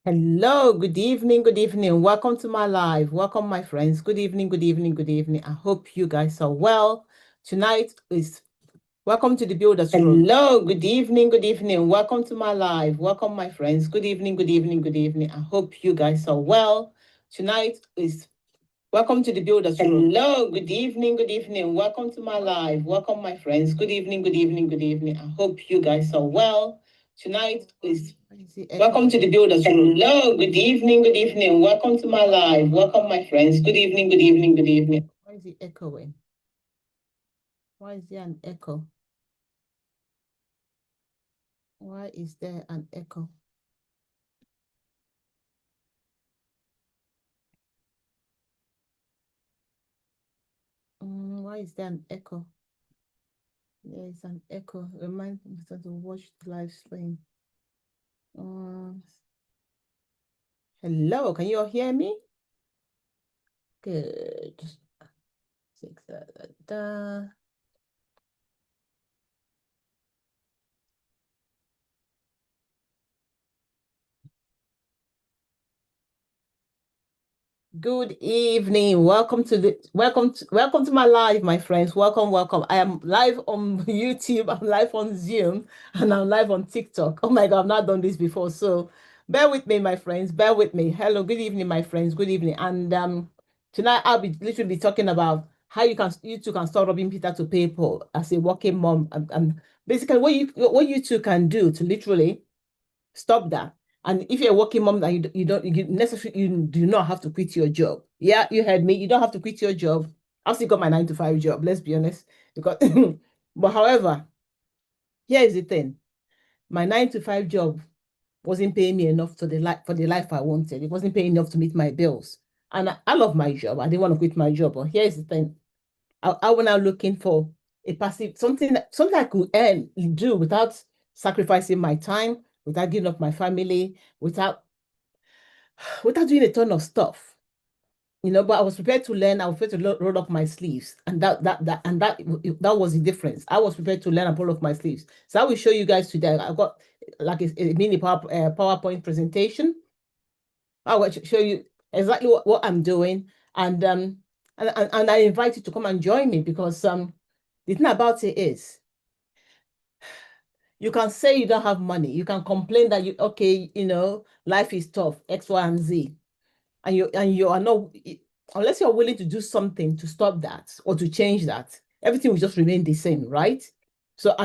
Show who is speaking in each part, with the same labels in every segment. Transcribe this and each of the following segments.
Speaker 1: Hello, good evening, good evening. Welcome to my live. Welcome, my friends. Good evening, good evening, good evening. I hope you guys are well. Tonight is welcome to the Builders Room. Hello, good evening, good evening. Welcome to my live. Welcome, my friends. Good evening, good evening, good evening. I hope you guys are well. Tonight is welcome to the Builders Room. Hello, good evening, good evening. Welcome to my live. Welcome, my friends. Good evening, good evening, good evening. I hope you guys are well. Tonight is welcome to the Builders Room. Hello, good evening, good evening. Welcome to my live. Welcome, my friends. Good evening, good evening, good evening. Why is it echoing? Why is there an echo? Why is there an echo? Why is there an echo? There is an echo. Remind me to watch the live stream. Hello, can you all hear me? Good. Six, Good evening. Welcome to my live, my friends. Welcome. I am live on YouTube, I'm live on Zoom, and I'm live on TikTok. Oh my God, I've not done this before. So bear with me, my friends. Bear with me. Hello, good evening, my friends. Good evening. And tonight I'll be literally talking about how you two can start robbing Peter to pay Paul as a working mom, and basically what you two can do to literally stop that. And if you're a working mom and you do not have to quit your job. Yeah, you heard me. You don't have to quit your job. I've still got my 9 to 5 job, let's be honest. Because but however, here is the thing. My 9 to 5 job wasn't paying me enough to the life for the life I wanted. It wasn't paying enough to meet my bills. And I love my job. I didn't want to quit my job. But here's the thing. I was now looking for a passive something I could do without sacrificing my time, without giving up my family, without doing a ton of stuff. But I was prepared to learn. I was prepared to roll up my sleeves, and that was the difference. I was prepared to learn and roll up my sleeves. So I will show you guys today. I got like a mini PowerPoint presentation. I will show you exactly what I'm doing, and I invite you to come and join me because the thing about it is you can say you don't have money. You can complain that life is tough, X, Y, and Z. And you are not, unless you're willing to do something to stop that or to change that, everything will just remain the same, right? So,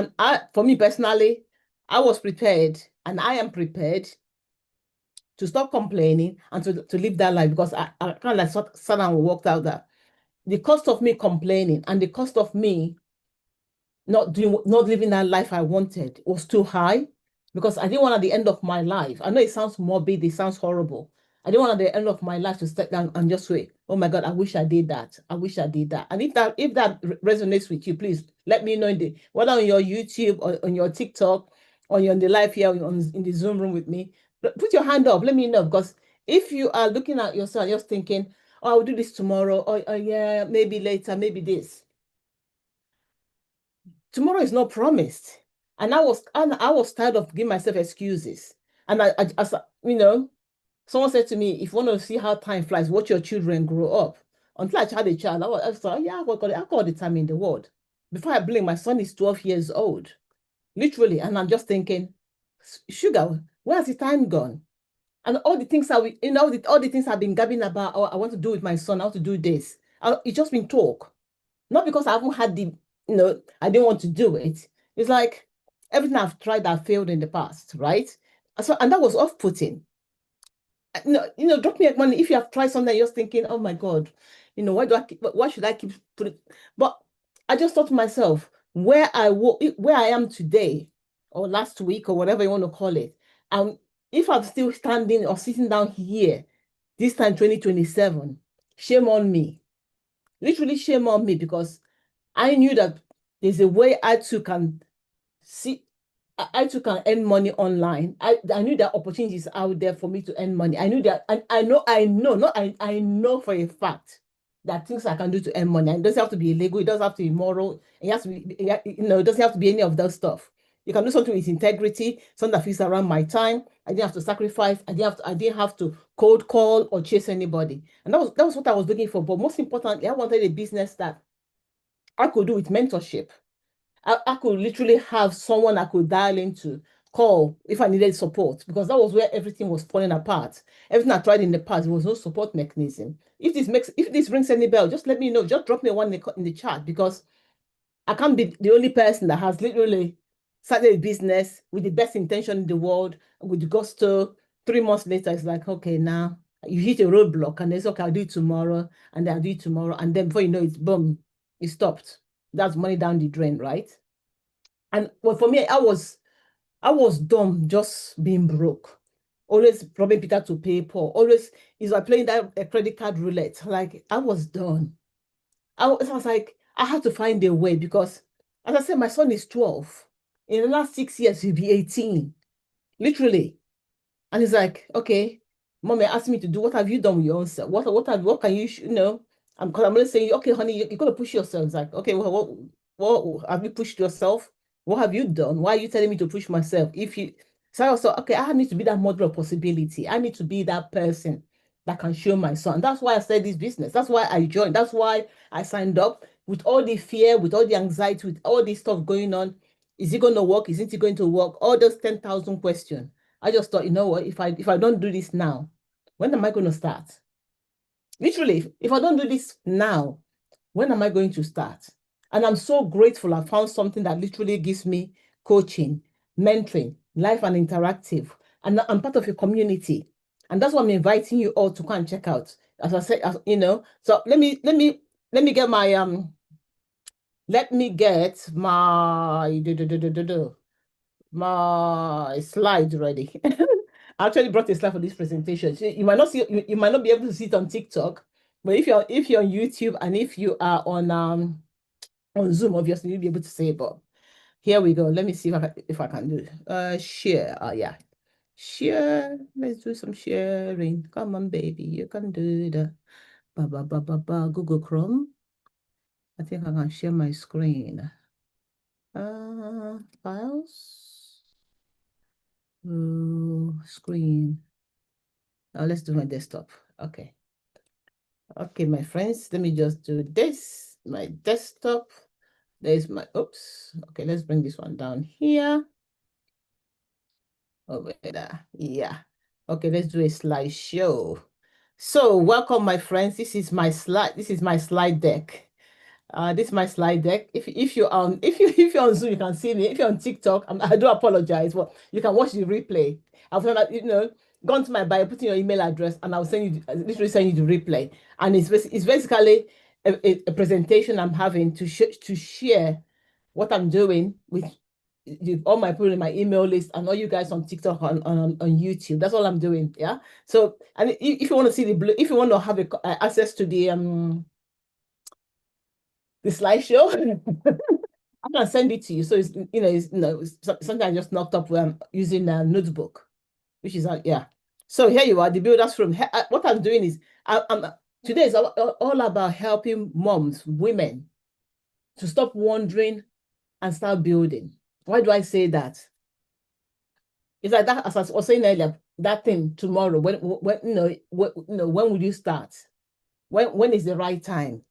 Speaker 1: for me personally, I was prepared and I am prepared to stop complaining and to live that life because I kind of like sat down and worked out that the cost of me complaining and the cost of me not living that life I wanted was too high because I didn't want at the end of my life. I know it sounds morbid, it sounds horrible. I didn't want at the end of my life to step down and just say, "Oh my God, I wish I did that. I wish I did that." And if that resonates with you, please let me know whether on your YouTube or on your TikTok or you're on the live here in the Zoom room with me. Put your hand up. Let me know because if you are looking at yourself just thinking, "Oh, I'll do this tomorrow," or yeah, maybe later, maybe this tomorrow is not promised. And I was tired of giving myself excuses. And someone said to me, if you want to see how time flies, watch your children grow up. Until I had a child, I was like, yeah, I got all the time in the world. Before I blink, my son is 12 years old, literally. And I'm just thinking, sugar, where's the time gone? And all the things that all the things I've been gabbing about, oh, I want to do with my son, I want to do this. It's just been talk. Not because I haven't had I didn't want to do it. It's like everything I've tried that failed in the past, right? So, and that was off-putting. Drop me money if you have tried something, you're just thinking, oh my God, why should I keep putting? But I just thought to myself, where I am today, or last week, or whatever you want to call it, and if I'm still standing or sitting down here, this time 2027, shame on me. Literally shame on me because I knew that there's a way I too can see, I too can earn money online. I knew that opportunities out there for me to earn money. I knew that, and I know for a fact that things I can do to earn money. And it doesn't have to be illegal. It doesn't have to be moral. It has to be, it doesn't have to be any of that stuff. You can do something with integrity, something that fits around my time. I didn't have to sacrifice. I didn't have to cold call or chase anybody. And that was what I was looking for. But most importantly, I wanted a business that I could do with mentorship. I could literally have someone I could dial into, call if I needed support, because that was where everything was falling apart. Everything I tried in the past, there was no support mechanism. If this rings any bell, just let me know. Just drop me one in the chat, because I can't be the only person that has literally started a business with the best intention in the world, with gusto. 3 months later, it's like, okay, now you hit a roadblock, and it's okay, I'll do it tomorrow, and then I'll do it tomorrow, and then before you know it, boom, it stopped. That's money down the drain, right? And well, for me, I was dumb just being broke. Always robbing Peter to pay Paul. Always is like playing that credit card roulette. Like I was done. I was like, I had to find a way, because as I said, my son is 12. In the last 6 years, he'll be 18. Literally. And he's like, okay, mommy asked me to do, what have you done with your own self? What can you. Because I'm always saying, okay, honey, you're gonna push yourself. It's like, okay, well, what have you pushed yourself? What have you done? Why are you telling me to push myself? So I also, okay, I need to be that model of possibility. I need to be that person that can show my son. That's why I started this business. That's why I joined. That's why I signed up, with all the fear, with all the anxiety, with all this stuff going on. Is it going to work? Isn't it going to work? All those 10,000 questions. I just thought, you know what, if I don't do this now, when am I going to start? Literally, if I don't do this now, when am I going to start? And I'm so grateful I found something that literally gives me coaching, mentoring, life and interactive. And I'm part of a community. And that's what I'm inviting you all to come and check out. As I said, so let me get my slide ready. I actually brought a slide for this presentation. So you might not be able to see it on TikTok, but if you're on YouTube, and if you are on Zoom, obviously you'll be able to see it. But here we go. Let me see if I can do share. Yeah. Share. Let's do some sharing. Come on, baby. You can do the Google Chrome. I think I can share my screen. Files. Screen. Let's do my desktop. Okay. Okay, my friends, let me just do this. My desktop. There's my, oops. Okay, let's bring this one down here. Over there. Yeah. Okay, let's do a slideshow. So welcome, my friends. This is my slide deck. This is my slide deck. If you're on Zoom, you can see me. If you're on TikTok, I do apologize, but you can watch the replay. I've gone to my bio, put in your email address, and I'll literally send you the replay. And it's basically a presentation I'm having to share what I'm doing with all my people in my email list, and all you guys on TikTok, on YouTube. That's all I'm doing. Yeah. So, and if you want to see if you want to have access to the slideshow, I can send it to you. So it's something I just knocked up using a notebook, which is yeah. So here you are, the builders room. What I'm doing is today is all about helping moms, women, to stop wondering and start building. Why do I say that? It's like that, as I was saying earlier, that thing tomorrow. When when will you start? When is the right time?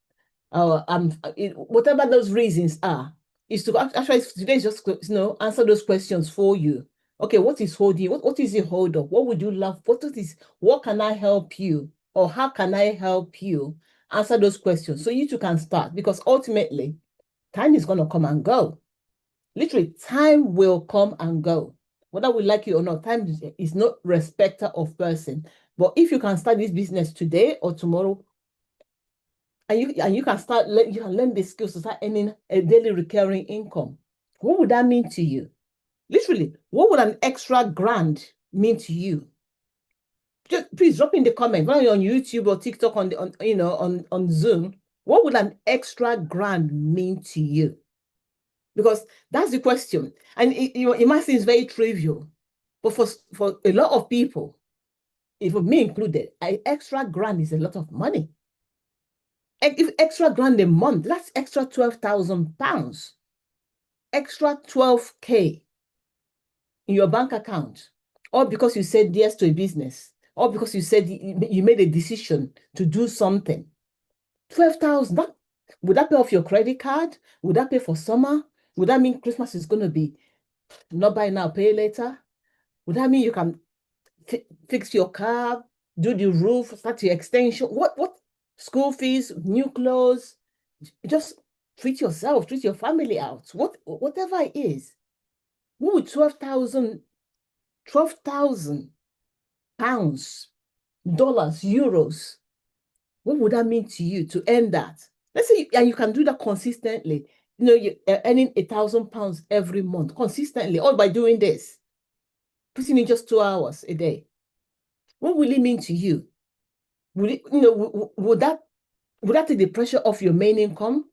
Speaker 1: Whatever those reasons are, is to actually today is just answer those questions for you. Okay, what is holding you? What is the hold up? What would you love? What can I help you? Or how can I help you answer those questions so you too can start? Because ultimately, time is going to come and go. Literally, time will come and go. Whether we like it or not, time is not respecter of person. But if you can start this business today or tomorrow, and you can you can learn the skills to start earning a daily recurring income. What would that mean to you? Literally, what would an extra grand mean to you? Just please drop in the comment, whether you're on YouTube or TikTok, on Zoom. What would an extra grand mean to you? Because that's the question. And it might seem very trivial, but for a lot of people, even me included, an extra grand is a lot of money. If extra grand a month, that's extra £12,000. Extra 12K. in your bank account, or because you said yes to a business, or because you said you made a decision to do something. 12,000, would that pay off your credit card? Would that pay for summer? Would that mean Christmas is going to be not buy now, pay later? Would that mean you can fix your car, do the roof, start your extension? What? School fees, new clothes, just treat yourself, treat your family out. Whatever it is. What would 12,000 pounds, dollars, euros, what would that mean to you to earn that? Let's say, and you can do that consistently. You're earning £1,000 every month consistently, all by doing this, putting in just 2 hours a day. What will it mean to you? Would it, would that take the pressure off your main income?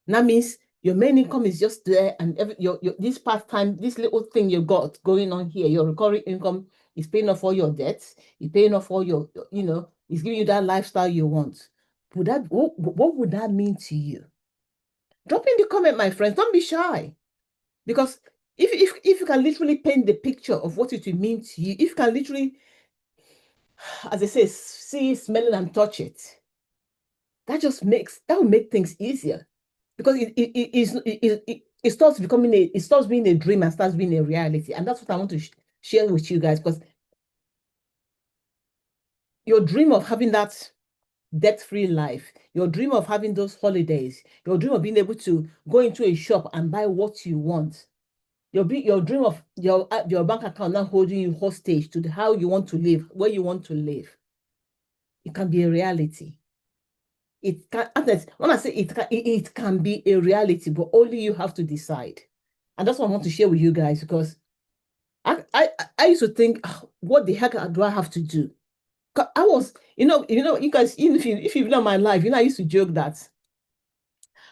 Speaker 1: That means your main income is just there, and your this part-time, this little thing you got going on here, your recurring income is paying off all your debts, it's paying off all your, it's giving you that lifestyle you want. What would that mean to you? Drop in the comment, my friends. Don't be shy. Because if you can literally paint the picture of what it will mean to you, if you can literally, as I say, see, smell it, and touch it, that will make things easier. Because it starts being a dream and starts being a reality. And that's what I want to share with you guys. Because your dream of having that debt-free life, your dream of having those holidays, your dream of being able to go into a shop and buy what you want, your dream of your bank account not holding you hostage to how you want to live, where you want to live, it can be a reality. It can, when I say it can be a reality, but only you have to decide. And that's what I want to share with you guys, because I used to think, what the heck do I have to do? I was, you guys, if you've known my life, I used to joke that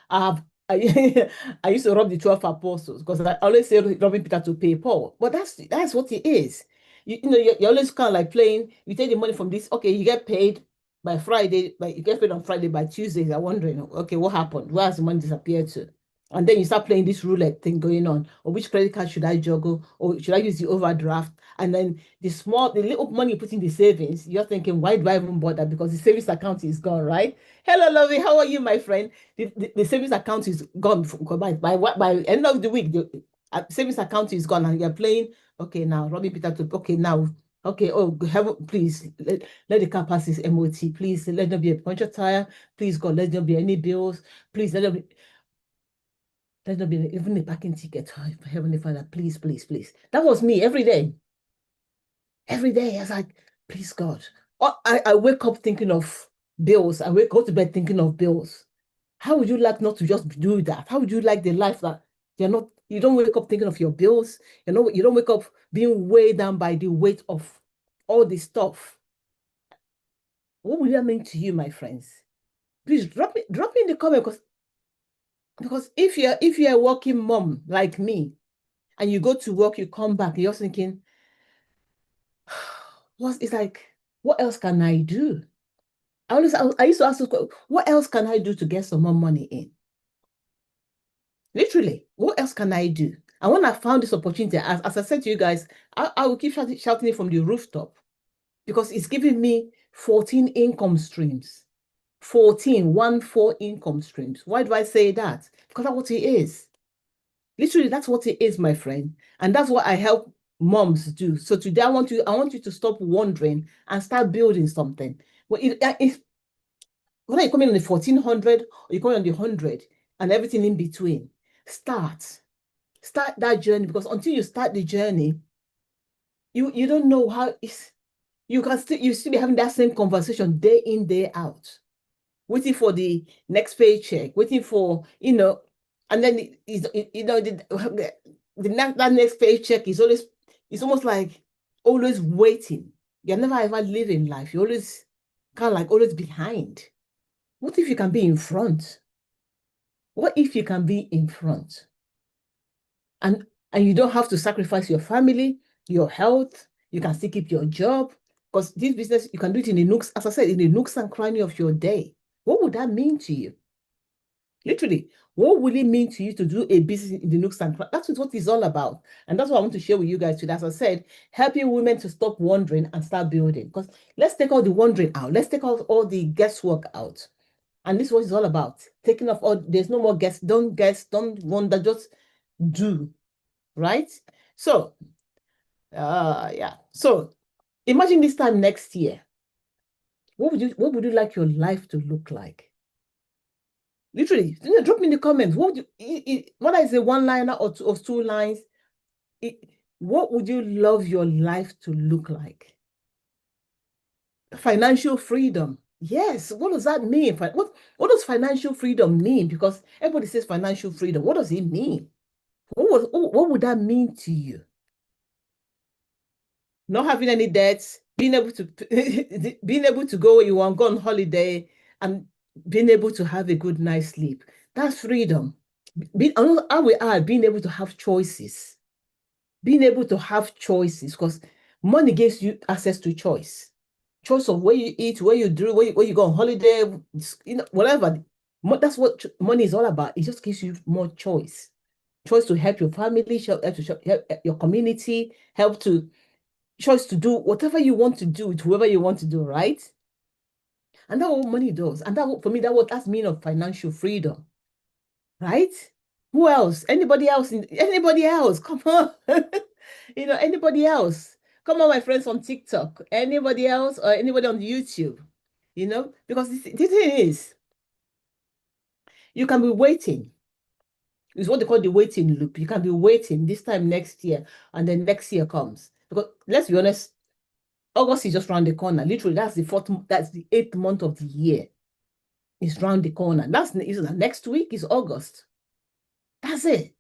Speaker 1: I I used to rob the 12 apostles, because I always say robbing Peter to pay Paul. But that's what it is. You're always kind of like playing, you take the money from this, okay, you get paid by Friday, you get paid on Friday, by Tuesday, you're wondering, okay, what happened? Where has the money disappeared to? And then you start playing this roulette thing going on. Or which credit card should I juggle? Or should I use the overdraft? And then the little money you put in the savings, you're thinking, why do I even bother? Because the savings account is gone, right? Hello, lovey. How are you, my friend? The savings account is gone by end of the week. The savings account is gone, and you're playing. Okay, now Robbie Peter to. Okay, now. Okay, oh heaven, please let the car pass its MOT. Please let there be a puncture tire. Please God, let there be any bills. Please let there be even a parking ticket. Oh, Heavenly Father, please, please, please. That was me every day. Every day, I was like, please God. I wake up thinking of bills. I go to bed thinking of bills. How would you like not to just do that? How would you like the life that you don't wake up thinking of your bills? You don't wake up being weighed down by the weight of all this stuff. What would that mean to you, my friends? Please drop in the comment, because if you're a working mom like me, and you go to work, you come back, you're thinking, it's like, what else can I do? I used to ask, what else can I do to get some more money in? Literally, what else can I do? And when I found this opportunity, as I said to you guys, I will keep shouting it from the rooftop, because it's giving me 14 income streams. 14 income streams. Why do I say that? Because that's what it is. Literally, that's what it is, my friend. And that's what I help moms do. So today I want you to stop wondering and start building something. Well, whether you're coming on the 1400 or you're coming on the 100 and everything in between, start that journey, because until you start the journey, you don't know how you still be having that same conversation day in, day out, waiting for the next paycheck, waiting for, and then that next paycheck is always, it's almost like always waiting. You're never ever living life. You're always kind of like always behind. What if you can be in front? What if you can be in front? And you don't have to sacrifice your family, your health. You can still keep your job, because this business, you can do it in the nooks, as I said, in the nooks and cranny of your day. What would that mean to you? Literally, what will it mean to you to do a business in the nooks and crannies? That's what it's all about. And that's what I want to share with you guys today. As I said, helping women to stop wondering and start building. Because let's take all the wondering out. Let's take out all the guesswork out. And this is what it's all about. Taking off all, there's no more guess, don't wonder, just do. Right? So, yeah. So imagine this time next year. What would you like your life to look like? Literally, drop me in the comments. What would whether it's a one-liner or two lines, what would you love your life to look like? Financial freedom. Yes, what does that mean? What does financial freedom mean? Because everybody says financial freedom. What does it mean? What would that mean to you? Not having any debts, being able to being able to go where you want, go on holiday, and being able to have a good night's sleep. That's freedom. I will add being able to have choices. Being able to have choices, because money gives you access to choice. Choice of where you eat, where you do, where you go on holiday, whatever. That's what money is all about. It just gives you more choice. Choice to help your family, help your community, choice to do whatever you want to do with whoever you want to do, right? And that's what money does. And for me, that's mean of financial freedom, right? Who else? Anybody else? Anybody else? Come on. Anybody else? Come on, my friends on TikTok. Anybody else or anybody on YouTube? Because the thing is, you can be waiting. It's what they call the waiting loop. You can be waiting this time next year, and then next year comes. Because let's be honest, August is just around the corner. Literally, that's the 8th month of the year. It's round the corner. Next week is August. That's it.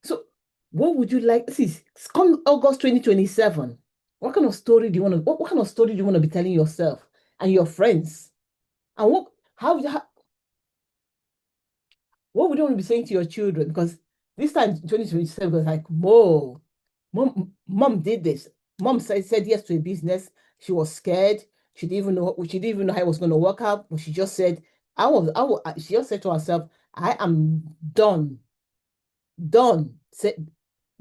Speaker 1: So what would you like? See, come August 2027. What kind of story do you want to what kind of story do you want to be telling yourself and your friends? And what would you want to be saying to your children? Because this time 2027 was like, whoa, mom did this. Mom said yes to a business. She was scared. She didn't even know how it was going to work out, but she just said, she just said to herself, I am done. Done.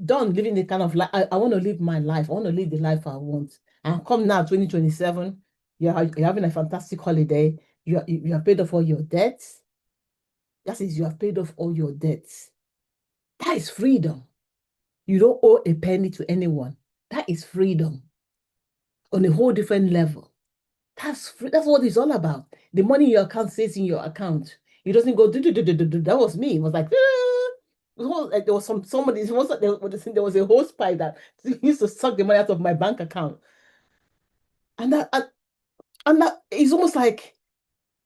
Speaker 1: Done living the kind of life. I want to live my life. I want to live the life I want. And come now, 2027, you're having a fantastic holiday. You have paid off all your debts. That is, you have paid off all your debts. That is freedom. You don't owe a penny to anyone. That is freedom on a whole different level. That's what it's all about. The money in your account stays in your account. It doesn't go do do do do do. That was me. It was like, there was somebody. There was a hose pipe that used to suck the money out of my bank account, and that it's almost like,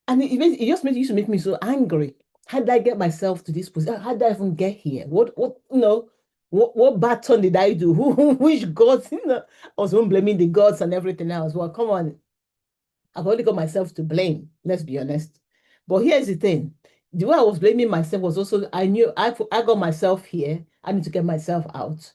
Speaker 1: and it just used to make me so angry. How did I get myself to this position? How did I even get here? What bad turn did I do? Which gods? I was even blaming the gods and everything else. Well, come on, I've only got myself to blame. Let's be honest. But here's the thing: the way I was blaming myself was also I knew I got myself here. I need to get myself out.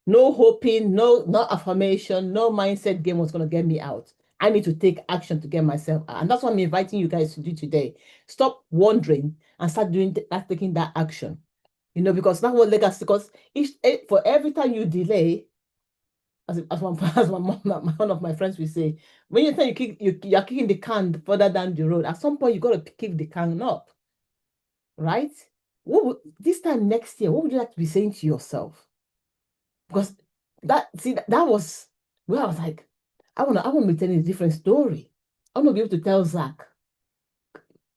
Speaker 1: No hoping, no affirmation, no mindset game was going to get me out. I need to take action to get myself out. And that's what I'm inviting you guys to do today. Stop wondering and start taking that action. Because that's what legacy, because for every time you delay, one of my friends will say, when you think you're kicking the can further down the road, at some point you got to kick the can up, right? This time next year, what would you like to be saying to yourself? Because that was where I was like, I want to be telling a different story. I want to be able to tell Zach,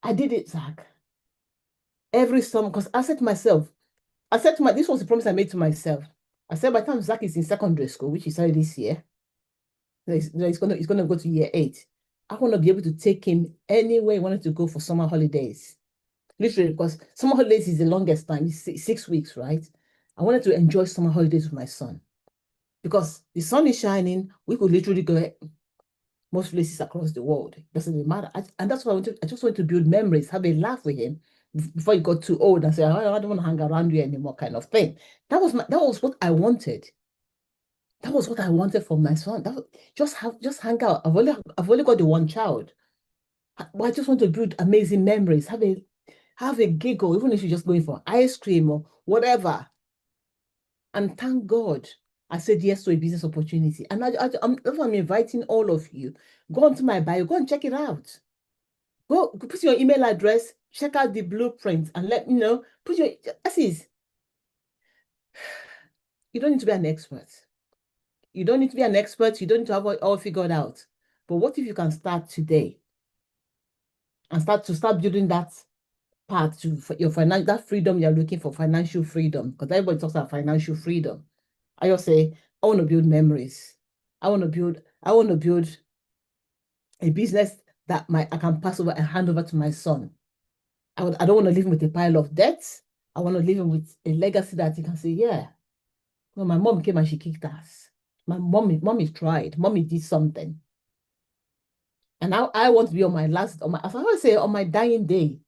Speaker 1: I did it, Zach. Every summer, because this was the promise I made to myself. I said by the time Zach is in secondary school, which he started this year, he's gonna go to year 8. I want to be able to take him anywhere he wanted to go for summer holidays. Literally, because summer holidays is the longest time, it's 6 weeks, right? I wanted to enjoy summer holidays with my son. Because the sun is shining, we could literally go most places across the world. It doesn't matter. And that's why I just want to build memories, have a laugh with him before he got too old and say, I don't want to hang around you anymore, kind of thing. That was what I wanted. That was what I wanted for my son. Just hang out. I've only got the one child. But I just want to build amazing memories, have a giggle, even if you're just going for ice cream or whatever. And thank God I said yes to a business opportunity. And I'm inviting all of you. Go onto my bio, go and check it out. Go put your email address, check out the blueprint, and let me know. Put your this is you don't need to be an expert. You don't need to be an expert. You don't need to have it all figured out. But what if you can start today and start building that path to your financial that freedom you're looking for, financial freedom? Because everybody talks about financial freedom. I just say, I want to build memories. I want to build a business that I can pass over and hand over to my son. I don't want to leave him with a pile of debts. I want to leave him with a legacy that he can say, yeah, well, my mom came and she kicked ass. My mommy tried. Mommy did something. And now I want to be as I always say, on my dying day.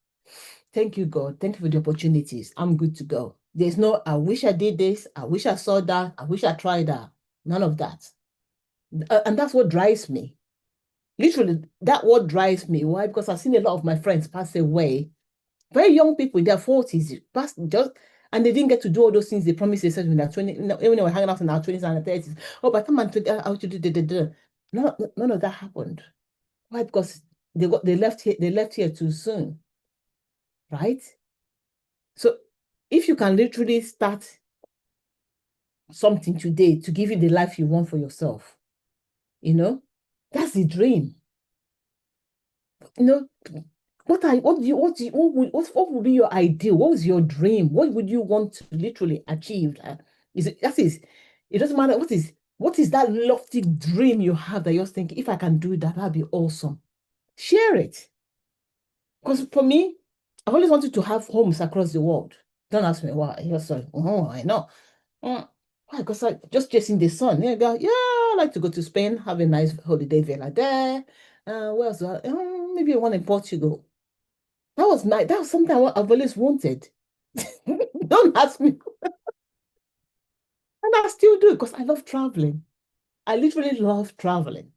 Speaker 1: Thank you, God. Thank you for the opportunities. I'm good to go. There's no, I wish I did this. I wish I saw that. I wish I tried that. None of that. And that's what drives me. Literally, that's what drives me. Why? Because I've seen a lot of my friends pass away. Very young people in their 40s, and they didn't get to do all those things they promised themselves when they're 20, when they were hanging out in our 20s and 30s. Oh, by the time I'm 20, I'll do. None of that happened. Why? Because they left here too soon. Right? So if you can literally start something today to give you the life you want for yourself, that's the dream. You know, what would be your ideal? What was your dream? What would you want to literally achieve? It doesn't matter what is that lofty dream you have that you're thinking, if I can do that, that'd be awesome. Share it. Because for me, I've always wanted to have homes across the world. Don't ask me why. You're sorry. Oh, I know. Why? Because I just chasing the sun. Yeah, I like to go to Spain, have a nice holiday villa there. Where else? Maybe one in Portugal. That was nice. That was something I've always wanted. Don't ask me. And I still do because I love traveling. I literally love traveling.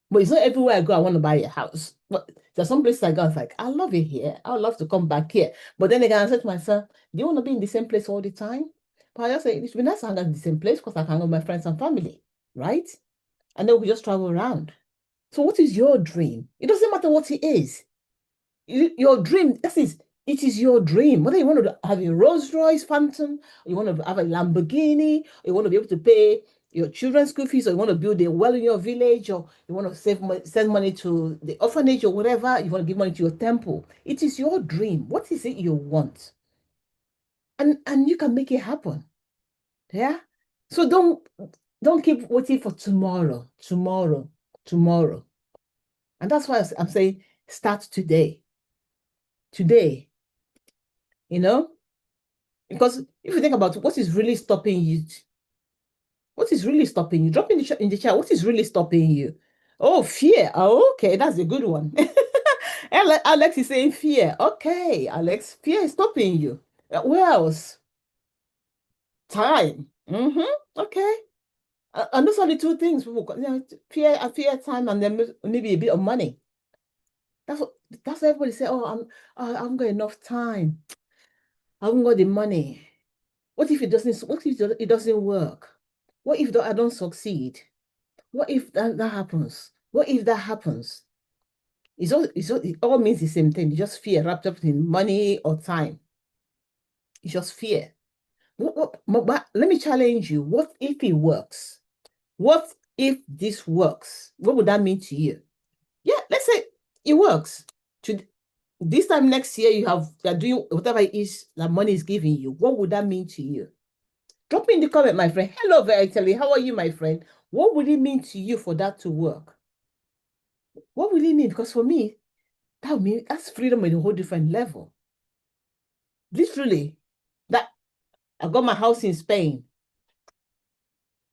Speaker 1: But it's not everywhere I go, I want to buy a house. But there's some places I go, it's like, I love it here. I would love to come back here. But then again, I said to myself, do you want to be in the same place all the time? But I just say, it should be nice to hang out in the same place because I can go with my friends and family, right? And then we just travel around. So what is your dream? It doesn't matter what it is. Your dream, it is your dream. Whether you want to have a Rolls Royce Phantom, or you want to have a Lamborghini, or you want to be able to pay your children's school fees, or you want to build a well in your village, or you want to send money to the orphanage or whatever, you want to give money to your temple. It is your dream. What is it you want? And you can make it happen. Yeah. So don't keep waiting for tomorrow, tomorrow, tomorrow. And that's why I'm saying start today. Today, you know? Because if you think about what is really stopping you, what is really stopping you? Drop in the chat. What is really stopping you? Oh, fear. Oh, okay, that's a good one. Alex is saying fear. Okay, Alex, fear is stopping you. Where else? Time. Okay. And those are the two things people, fear, time, and then maybe a bit of money. That's what everybody say. Oh, I haven't got enough time. I haven't got the money. What if it doesn't work? What if I don't succeed? What if that happens? What if that happens? It all means the same thing. It's just fear wrapped up in money or time. It's just fear. But let me challenge you. What if it works? What if this works? What would that mean to you? Yeah, let's say it works. This time next year, you're doing whatever it is that money is giving you. What would that mean to you? Drop me in the comment, my friend. Hello, Italy. How are you, my friend? What would it mean to you for that to work? What will it mean? Because for me, that's freedom at a whole different level. Literally, that I got my house in Spain.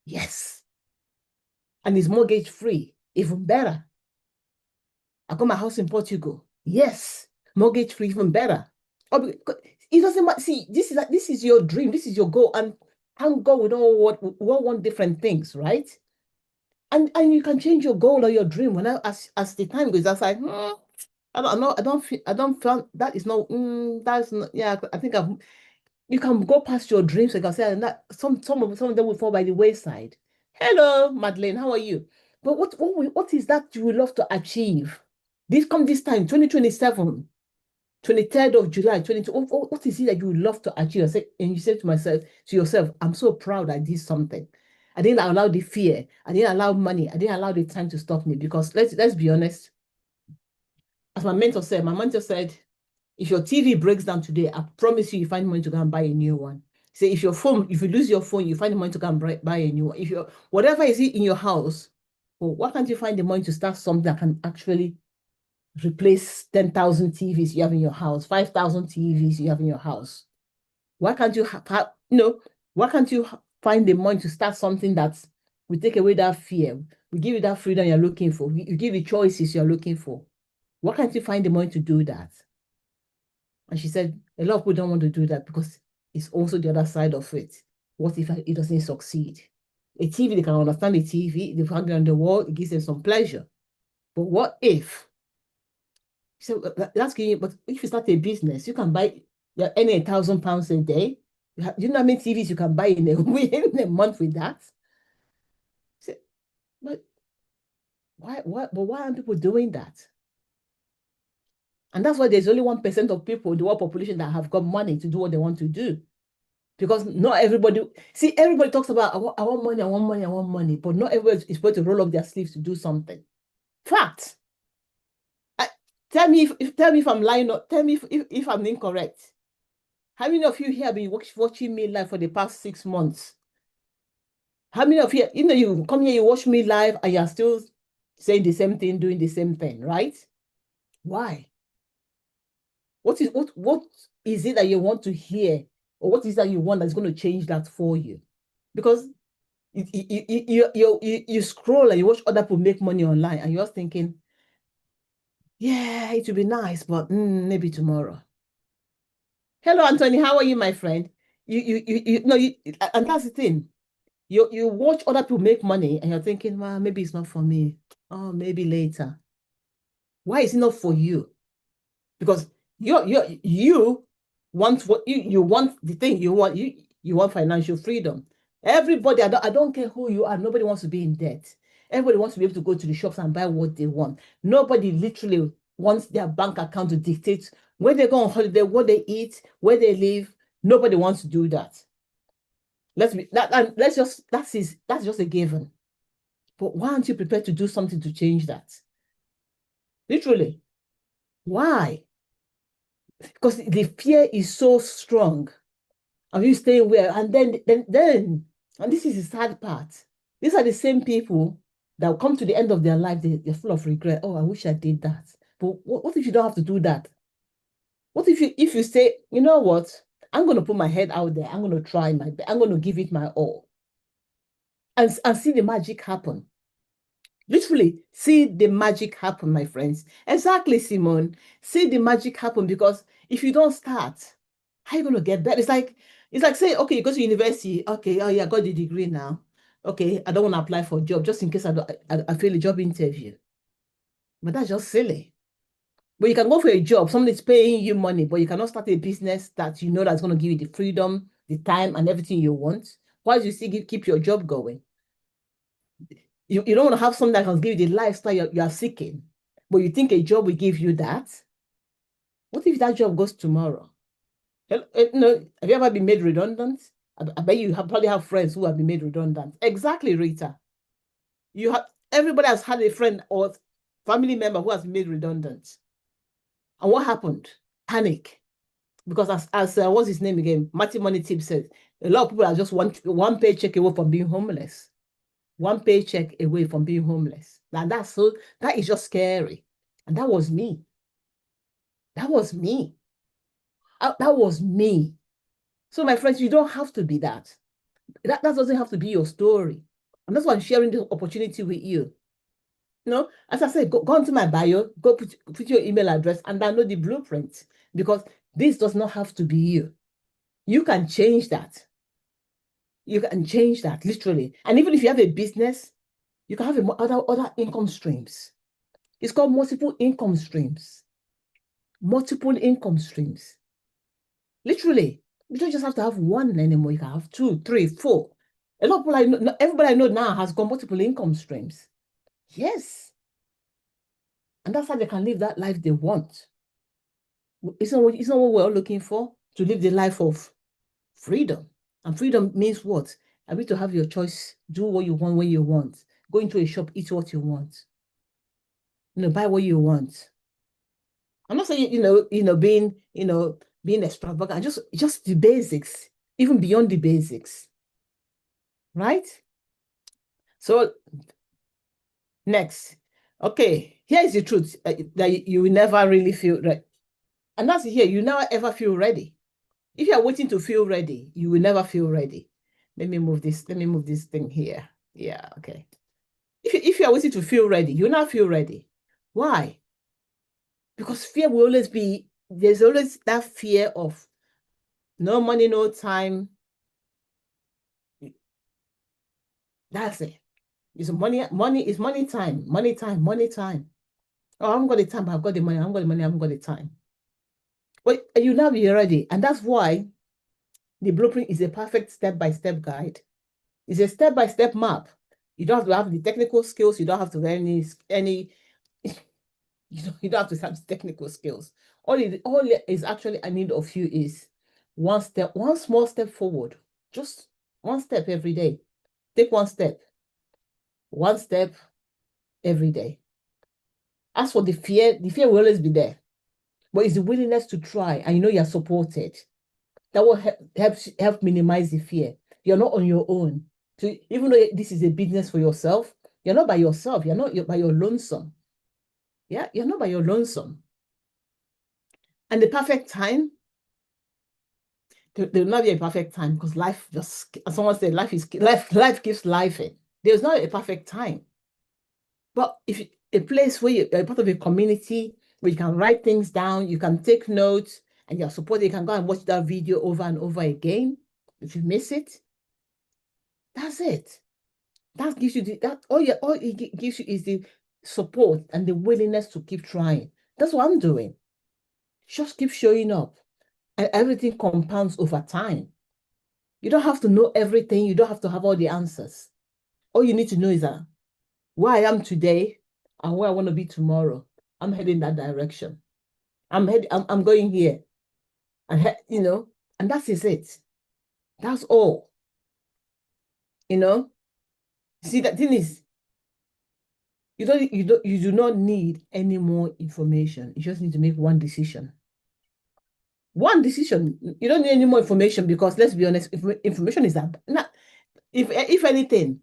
Speaker 1: Yes. And it's mortgage free. Even better. I got my house in Portugal. Yes. Mortgage free, even better. It doesn't matter. See, this is your dream. This is your goal. And thank God we don't want different things, right? And you can change your goal or your dream as the time goes. I was like, I don't feel that is not, that's not, yeah, I think you can go past your dreams, like I said, and that some of them will fall by the wayside. Hello, Madeleine, how are you? But what is that you would love to achieve? This time, 2027, 23rd of July, 22. What is it that you would love to achieve? And you say to yourself, I'm so proud I did something. I didn't allow the fear. I didn't allow money. I didn't allow the time to stop me. Because let's be honest, as my mentor said, if your TV breaks down today, I promise you find money to go and buy a new one. Say if you lose your phone, you find the money to go and buy a new one. If you whatever is it in your house, well, why can't you find the money to start something that can actually replace 10,000 TVs you have in your house, 5,000 TVs you have in your house? Why can't you why can't you find the money to start something that will take away that fear, will give you that freedom you're looking for, you give you choices you're looking for? Why can't you find the money to do that? And she said, a lot of people don't want to do that because it's also the other side of it. What if it doesn't succeed? A TV, they can understand the TV, they find it on the wall, it gives them some pleasure. But what if? So that's giving, but if you start a business, you can buy, you're earning £1,000 a day. You know how many TVs you can buy in in a month with that? So, but why aren't people doing that? And that's why there's only 1% of people, the world population, that have got money to do what they want to do. Because not everybody, see, everybody talks about, I want money, I want money, I want money, but not everybody is going to roll up their sleeves to do something. Fact. Tell me if I'm lying or tell me if I'm incorrect. How many of you here have been watching me live for the past 6 months? How many of you, you come here, you watch me live, and you're still saying the same thing, doing the same thing, right? Why? What is it that you want to hear? Or what is that you want that's going to change that for you? Because you scroll and you watch other people make money online, and you're thinking, yeah, it would be nice, but maybe tomorrow. Hello, Anthony. How are you, my friend? No, and that's the thing. You watch other people make money, and you're thinking, well, maybe it's not for me. Oh, maybe later. Why is it not for you? Because you want what you want, the thing you want financial freedom. Everybody, I don't care who you are, nobody wants to be in debt. Everybody wants to be able to go to the shops and buy what they want. Nobody literally wants their bank account to dictate where they go on holiday, what they eat, where they live. Nobody wants to do that. That's just a given. But why aren't you prepared to do something to change that? Literally. Why? Because the fear is so strong. Are you staying where? And and this is the sad part. These are the same people that will come to the end of their life, they're full of regret. Oh, I wish I did that. But what if you don't have to do that? What if you say, you know what? I'm going to put my head out there. I'm going to try my best. I'm going to give it my all. And see the magic happen. Literally, see the magic happen, my friends. Exactly, Simone. See the magic happen, because if you don't start, how are you going to get better? It's like saying, okay, you go to university. Okay, oh yeah, I got the degree now. Okay, I don't want to apply for a job just in case I fail a job interview. But that's just silly. But you can go for a job, somebody's paying you money, but you cannot start a business that you know that's going to give you the freedom, the time, and everything you want. Why do you still keep your job going? You don't want to have something that can give you the lifestyle you are seeking, but you think a job will give you that? What if that job goes tomorrow? No, have you ever been made redundant? I bet you probably have friends who have been made redundant. Exactly, Rita. Everybody has had a friend or family member who has been made redundant. And what happened? Panic. Because as what's his name again? Matty Money Tip said, a lot of people are just one paycheck away from being homeless. One paycheck away from being homeless. Now that is just scary. And that was me. That was me. That was me. So my friends, you don't have to be that. That doesn't have to be your story. And that's why I'm sharing this opportunity with you. As I said, go onto my bio, go put your email address and download the blueprint, because this does not have to be you. You can change that. You can change that, literally. And even if you have a business, you can have other income streams. It's called multiple income streams. multiple income streams. Literally, you don't just have to have one anymore. You can have two, three, four. A lot of people I know, everybody I know now has got multiple income streams. Yes. And that's how they can live that life they want. It's not what we're all looking for, to live the life of freedom. And freedom means what? I mean, to have your choice, do what you want when you want, go into a shop, eat what you want, buy what you want. I'm not saying, being extravagant, just the basics, even beyond the basics, right? So next, okay, here is the truth that you will never really feel right. And that's here, you never ever feel ready. If you are waiting to feel ready, you will never feel ready. Let me move this thing here. Yeah, okay. If you are waiting to feel ready, you'll not feel ready. Why? Because fear will always be, there's always that fear of no money, no time. That's it. It's money is money time, money time, money time. Oh, I haven't got the time, but I've got the money, I haven't got the money, I haven't got the time. But you now be ready. And that's why the blueprint is a perfect step-by-step guide. It's a step-by-step map. You don't have to have the technical skills, you don't have to have any you don't have to have technical skills. All is actually I need of you is one small step forward. Just one step every day. Take one step every day. As for the fear will always be there. But it's the willingness to try, and you're supported. That will help minimize the fear. You're not on your own. So even though this is a business for yourself, you're not by yourself. You're not by your lonesome. Yeah, you're not by your lonesome. And the perfect time, there will not be a perfect time, because life just, as someone said, life keeps life. There's not a perfect time. But if a place where you're part of a community where you can write things down, you can take notes, and you're supported, you can go and watch that video over and over again. If you miss it, that's it. That gives you all it gives you is the support and the willingness to keep trying. That's what I'm doing. Just keep showing up, and everything compounds over time. You don't have to know everything. You don't have to have all the answers. All you need to know is that where I am today and where I want to be tomorrow, I'm heading that direction. I'm going here, and and that is it. That's all. See, that thing is, you do not need any more information. You just need to make one decision. One decision. You don't need any more information, because let's be honest, information is that not, if anything,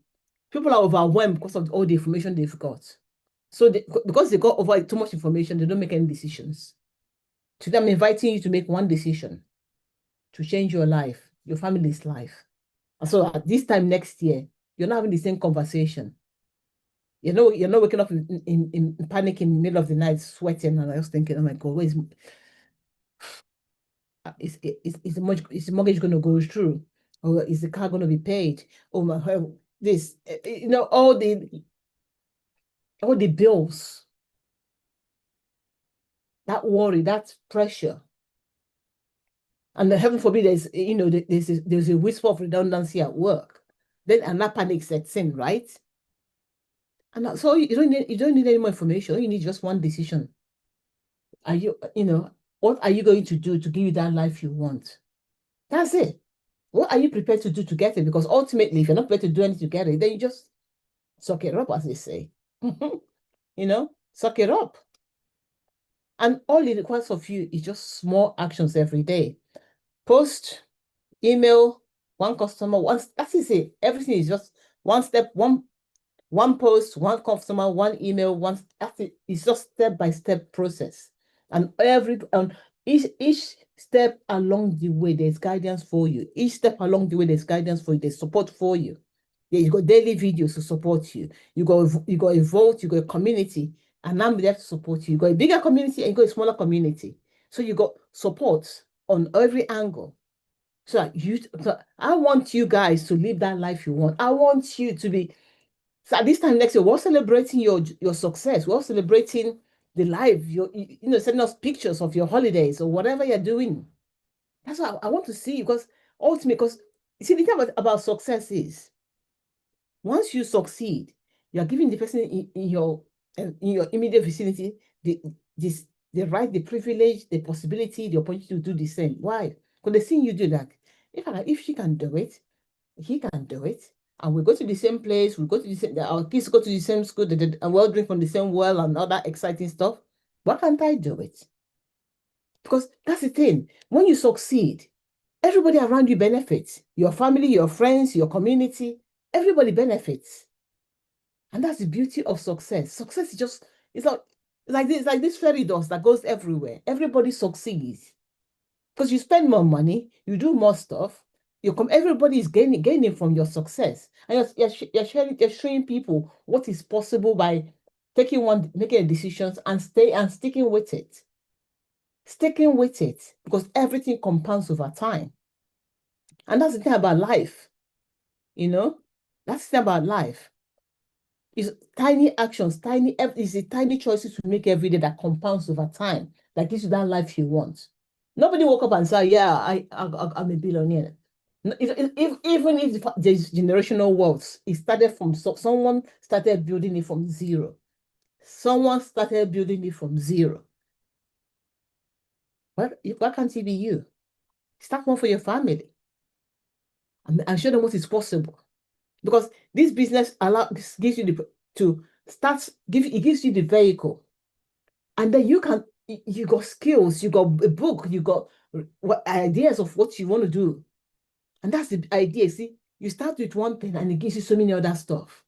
Speaker 1: people are overwhelmed because of all the information they've got. So because they got over too much information, they don't make any decisions. Today I'm inviting you to make one decision to change your life, your family's life. And so at this time next year, you're not having the same conversation. You're not waking up in panic in the middle of the night, sweating, and I was thinking, oh my God, is the mortgage going to go through? Or is the car going to be paid? Oh my God, this, all the bills, that worry, that pressure. And heaven forbid, there's a whisper of redundancy at work. Then another panic sets in, right? And so you don't need any more information. All you need just one decision. Are you, what are you going to do to give you that life you want? That's it. What are you prepared to do to get it? Because ultimately, if you're not prepared to do anything to get it, then you just suck it up, as they say. Suck it up. And all it requires of you is just small actions every day. Post, email, one customer, that is it. Everything is just one step, one post, one customer, one email, that's it. It's just step-by-step process. And each step along the way, there's guidance for you. Each step along the way, there's guidance for you. There's support for you. Yeah, you got daily videos to support you. You got a vote, you got a community, and I'm there to support you. You got a bigger community and you got a smaller community. So you got support on every angle. So I want you guys to live that life you want. I want you to be. So at this time next year, we're celebrating your success. We're celebrating the life, sending us pictures of your holidays or whatever you're doing. That's what I want to see, because ultimately, because you see, the thing about success is, once you succeed, you are giving the person in your immediate vicinity the this the right, the privilege, the possibility, the opportunity to do the same. Why? Because they see you do that. If she can do it, he can do it. And we go to the same place, we go to the same, our kids go to the same school, and we all drink from the same well and all that exciting stuff. Why can't I do it? Because that's the thing. When you succeed, everybody around you benefits. Your family, your friends, your community, everybody benefits. And that's the beauty of success. Success is just, it's like this fairy dust that goes everywhere. Everybody succeeds. Because you spend more money, you do more stuff, everybody is gaining from your success. And you're showing people what is possible by making decisions and sticking with it. Sticking with it, because everything compounds over time. And that's the thing about life, you know? That's the thing about life. It's tiny actions, it's the tiny choices we make every day that compounds over time, that gives you that life you want. Nobody woke up and said, "Yeah, I'm a billionaire." Even if there's generational wealth, it started from someone started building it from zero. Someone started building it from zero. Why can't it be you? Start one for your family and show them what is possible. Because this business gives you it gives you the vehicle, and then you got skills, you got a book, you got ideas of what you want to do. And that's the idea. See, you start with one thing and it gives you so many other stuff.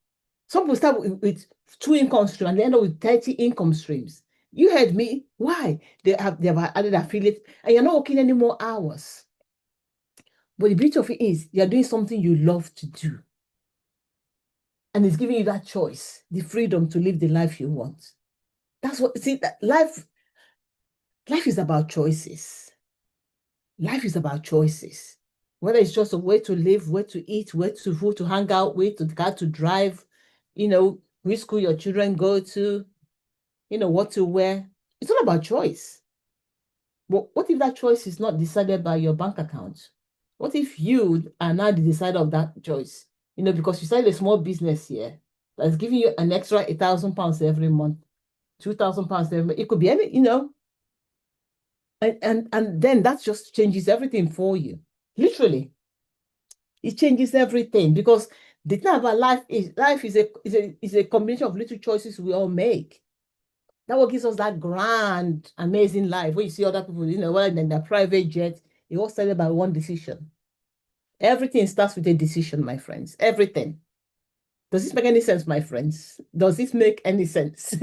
Speaker 1: Some people start with 2 income streams and they end up with 30 income streams. You heard me. Why? They have added affiliate, and you're not working any more hours. But the beauty of it is you're doing something you love to do. And it's giving you that choice, the freedom to live the life you want. That's what, see, that life is about choices. Life is about choices. Whether it's just a way to live, where to eat, where to hang out with, the car to drive, which school your children go to, what to wear. It's all about choice. But what if that choice is not decided by your bank account? What if you are now the decider of that choice? Because you started a small business here that's giving you an extra £1,000 every month, £2,000 every month. It could be any, and then that just changes everything for you. Literally, it changes everything, because the thing about life is a combination of little choices we all make. That what gives us that grand, amazing life. When you see other people, whether in their private jet, it all started by one decision. Everything starts with a decision, my friends. Everything. Does this make any sense, my friends? Does this make any sense?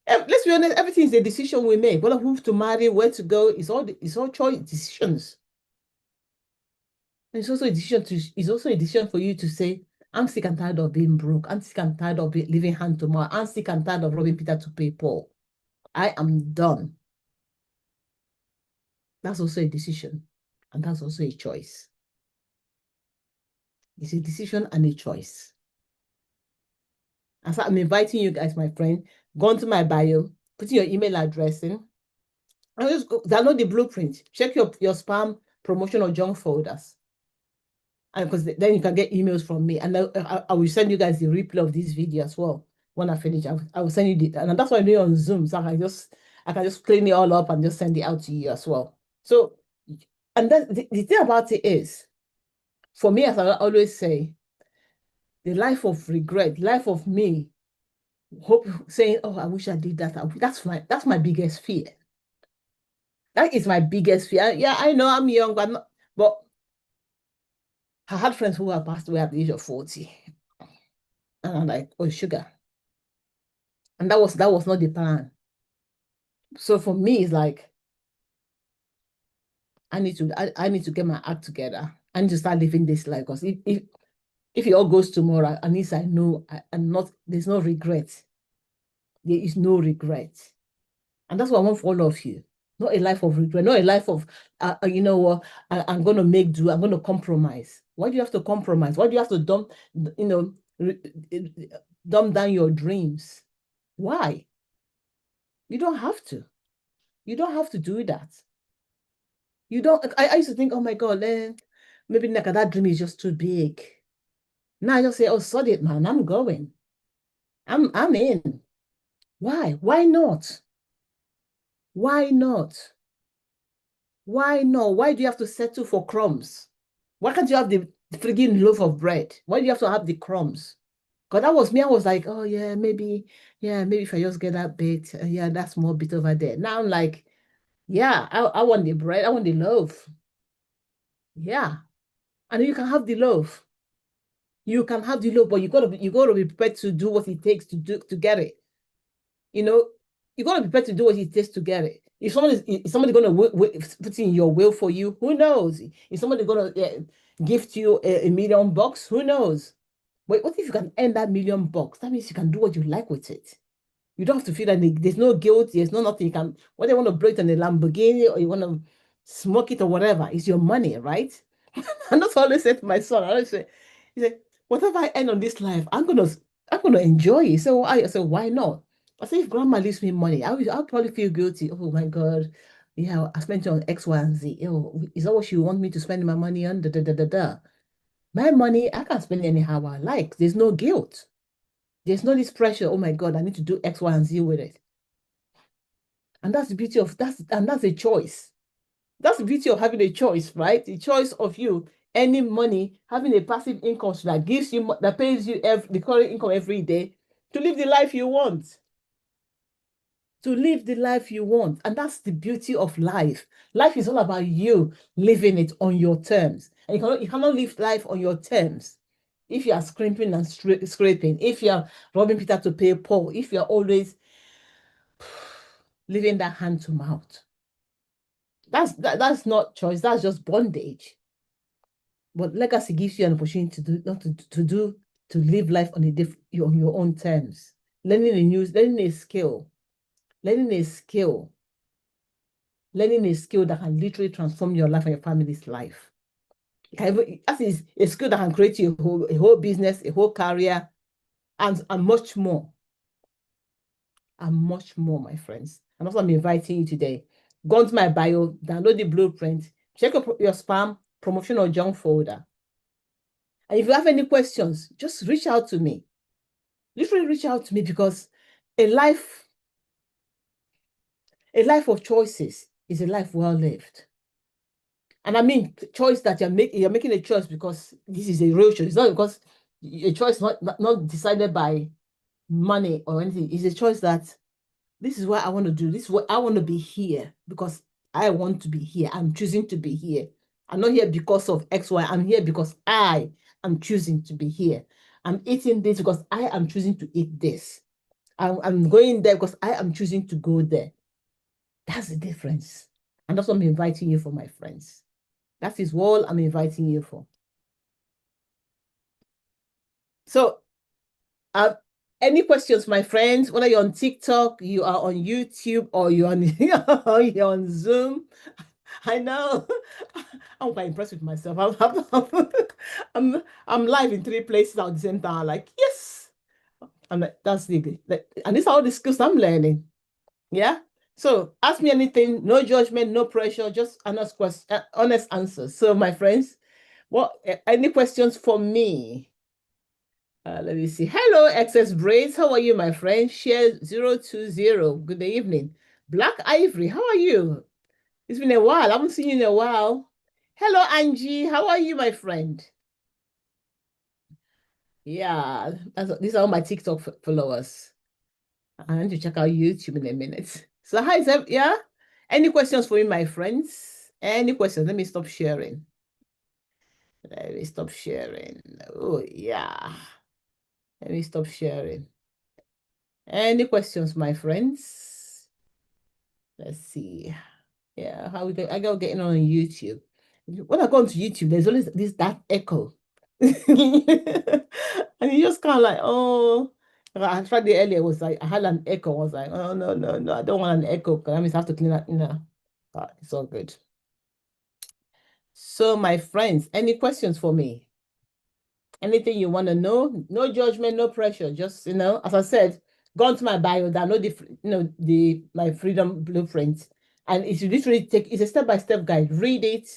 Speaker 1: Let's be honest, everything is a decision we make. Whether who to marry, where to go, it's all choice decisions. And it's also a decision for you to say, I'm sick and tired of being broke. I'm sick and tired of living hand to mouth. I'm sick and tired of robbing Peter to pay Paul. I am done. That's also a decision. And that's also a choice. It's a decision and a choice. And so I'm inviting you guys, my friend, go into my bio, put in your email address in, and just download the blueprint. Check your spam, promotion, or junk folders. And because then you can get emails from me. And I will send you guys the replay of this video as well. When I finish, I will send you and that's why I'm doing on Zoom. So I can just clean it all up and just send it out to you as well. So, and then the thing about it is, for me, as I always say, the life of regret, life of me, saying, "Oh, I wish I did that." That's my biggest fear. That is my biggest fear. Yeah, I know I'm young, but I had friends who have passed away at the age of 40. And I'm like, oh, sugar. And that was not the plan. So for me, it's like, I need to get my act together. I need to start living this life, because if it all goes tomorrow, at least I know there's no regret. There is no regret. And that's what I want for all of you. Not a life of regret, not a life of, you know what, I'm going to make do, I'm going to compromise. Why do you have to compromise? Why do you have to dumb down your dreams? Why? You don't have to. You don't have to do that. You don't. I used to think, oh my God, maybe Nneka, that dream is just too big. Now I just say, oh, sod it, man. I'm going. I'm in. Why? Why not? Why not? Why not? Why do you have to settle for crumbs? Why can't you have the frigging loaf of bread? Why do you have to have the crumbs? Because that was me. I was like, oh yeah, maybe if I just get that bit, yeah, that's more bit over there. Now I'm like, yeah, I want the bread, I want the loaf. Yeah. And you can have the loaf. You can have the loaf, but you gotta be prepared to do what it takes to get it. You know, you gotta be prepared to do what it takes to get it. Is somebody gonna put in your will for you? Who knows? Is somebody gonna gift you a million bucks? Who knows? But what if you can earn that million bucks? That means you can do what you like with it. You don't have to feel that there's no guilt, there's no nothing. You can, whether you want to blow it on a Lamborghini or you want to smoke it or whatever, it's your money, right? And that's what I always say to my son. I always say, he said, whatever I earn on this life, I'm gonna enjoy it. So I said, why not? I said, if grandma leaves me money, I'll probably feel guilty. Oh my God. Yeah, I spent it on X, Y, and Z. Oh, is that what you want me to spend my money on? Da, da, da, da, da. My money, I can spend it anyhow I like. There's no guilt. There's no this pressure. Oh my God, I need to do X, Y, and Z with it. And that's the beauty of that's a choice. That's the beauty of having a choice, right? The choice of you earning money, having a passive income that gives you that pays you the current income every day to live the life you want. To live the life you want. And that's the beauty of life. Life is all about you living it on your terms. And you cannot live life on your terms. If you are scrimping and scraping, if you are robbing Peter to pay Paul, if you're always living that hand to mouth, that's not choice. That's just bondage. But legacy gives you an opportunity to do not to do to live life on your own terms. Learning a skill, learning a skill, learning a skill that can literally transform your life and your family's life. That is a skill that can create you a whole business, a whole career, and much more. And much more, my friends. And also, I'm inviting you today. Go into my bio, download the blueprint, check your spam, promotion, or junk folder. And if you have any questions, just reach out to me. Literally reach out to me because a life, a life of choices is a life well lived. And I mean choice that you're making a choice because this is a real choice. It's not because a choice not decided by money or anything. It's a choice that this is what I want to do. This is what I want to be here because I want to be here. I'm choosing to be here. I'm not here because of X, Y. I'm here because I am choosing to be here. I'm eating this because I am choosing to eat this. I'm going there because I am choosing to go there. That's the difference. And that's what I'm inviting you for, my friends. That is all I'm inviting you for. So, uh, any questions, my friends? Whether you're on TikTok, you are on YouTube, or you're on you're on Zoom. I know. I'm quite impressed with myself. I'm live in 3 places at the same time. Like, yes. I'm like, that's the and these are all the skills I'm learning. Yeah. So ask me anything, no judgment, no pressure, just honest answers. So, my friends, any questions for me? Let me see. Hello, Excess Braids. How are you, my friend? Share 020. Good evening. Black Ivory, how are you? It's been a while. I haven't seen you in a while. Hello, Angie. How are you, my friend? Yeah, these are all my TikTok followers. I need to check out YouTube in a minute. So, hi, Zeb. Yeah? Any questions for me, my friends? Any questions? Let me stop sharing. Let me stop sharing. Oh, yeah. Let me stop sharing. Any questions, my friends? Let's see. Yeah, how we go? I go getting on YouTube. When I go onto YouTube, there's always that echo. And you just kind of like, oh, I tried it earlier. It was like I had an echo. I was like, oh no, no, no, I don't want an echo because that means I have to clean that. But it's all good. So, my friends, any questions for me? Anything you want to know? No judgment, no pressure. Just, as I said, Go onto my bio, download the my freedom blueprint, and it's literally it's a step-by-step guide. Read it.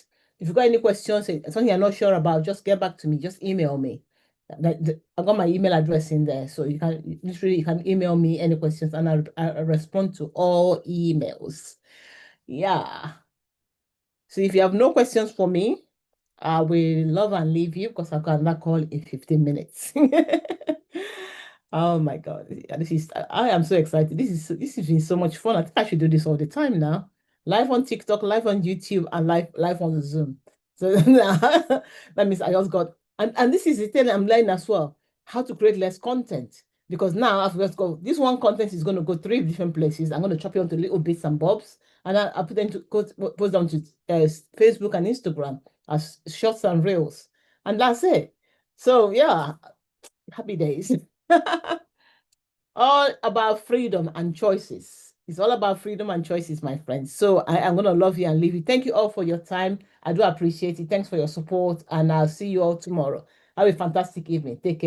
Speaker 1: If you've got any questions, something you're not sure about, just get back to me. Just email me. I've got my email address in there, so you can email me any questions, and I'll respond to all emails. Yeah. So if you have no questions for me, I will love and leave you because I've got another call in 15 minutes. Oh my God. I am so excited. This has been so much fun. I think I should do this all the time now. Live on TikTok, live on YouTube, and live on Zoom. So that means I just got and this is the thing I'm learning as well, how to create less content. Because now I've just got this one content is going to go three different places. I'm going to chop it onto little bits and bobs, and I'll put them to post them to Facebook and Instagram as shorts and reels, and that's it. So yeah, happy days. All about freedom and choices. It's all about freedom and choices, my friends. So I am going to love you and leave you. Thank you all for your time. I do appreciate it. Thanks for your support, and I'll see you all tomorrow. Have a fantastic evening. Take care.